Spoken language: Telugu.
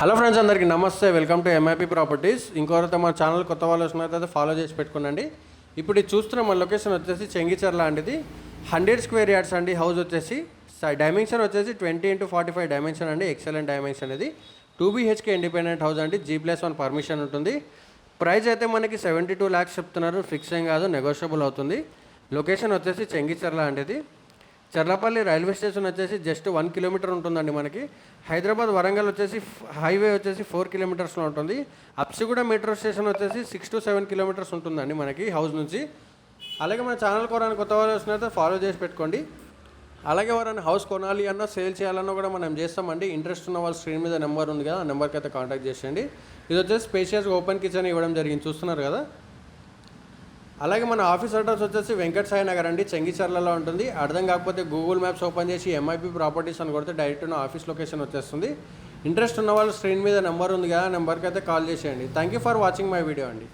హలో ఫ్రెండ్స్, అందరికీ నమస్తే. Welcome to MIP properties. ఇంకొకరితో మన ఛానల్ కొత్త వాళ్ళు వస్తున్నట్లయితే ఫాలో చేసి పెట్టుకోండి. ఇప్పుడు ఇది చూస్తున్న మన లొకేషన్ వచ్చేసి చెంగిచెర్ల లాంటిది 100 స్క్వేర్ యార్డ్స్ అండి. హౌస్ వచ్చేసి డైమెన్షన్ వచ్చేసి 20x45 డైమెన్షన్ అండి. ఎక్సలెంట్ డైమెన్షన్ ఇది. 2 BHK ఇండిపెండెంట్ హౌస్ అండి. G+1 పర్మిషన్ ఉంటుంది. ప్రైస్ అయితే మనకి 72 lakhs చెప్తున్నారు. ఫిక్స్ ఏం కాదు, నెగోషియబుల్ అవుతుంది. లొకేషన్ వచ్చేసి చెంగిచెర్ల అండి. చర్లపల్లి రైల్వే స్టేషన్ వచ్చేసి జస్ట్ 1 కిలోమీటర్ ఉంటుందండి. మనకి హైదరాబాద్ వరంగల్ వచ్చేసి హైవే వచ్చేసి 4 కిలోమీటర్స్లో ఉంటుంది. అప్సిగూడ మెట్రో స్టేషన్ వచ్చేసి 6 to 7 కిలోమీటర్స్ ఉంటుందండి మనకి హౌస్ నుంచి. అలాగే మన ఛానల్ కొనడానికి కొత్త వాళ్ళు వస్తున్నట్లయితే ఫాలో చేసి పెట్టుకోండి. అలాగే ఎవరైనా హౌస్ కొనాలి అన్నా సేల్ చేయాలన్నా కూడా మనం చేస్తామండి. ఇంట్రెస్ట్ ఉన్న వాళ్ళు స్క్రీన్ మీద నెంబర్ ఉంది కదా, ఆ నెంబర్కి అయితే కాంటాక్ట్ చేసేయండి. ఇది వచ్చేసి స్పేషియస్ ఓపెన్ కిచెన్ ఇవ్వడం జరిగింది, చూస్తున్నారు కదా. అలాగే మన ఆఫీస్ అడ్రస్ వచ్చేసి వెంకట సాయి నగర్ అండి, చెంగిచెర్లలో ఉంటుంది. అర్థం కాకపోతే గూగుల్ మ్యాప్స్ ఓపెన్ చేసి ఎంఐపీ ప్రాపర్టీస్ అని కొడితే డైరెక్ట్ నా ఆఫీస్ లొకేషన్ వచ్చేస్తుంది. ఇంట్రెస్ట్ ఉన్న వాళ్ళు స్క్రీన్ మీద నెంబర్ ఉంది కదా, నెంబర్కి అయితే కాల్ చేసేయండి. Thank you for watching my video అండి.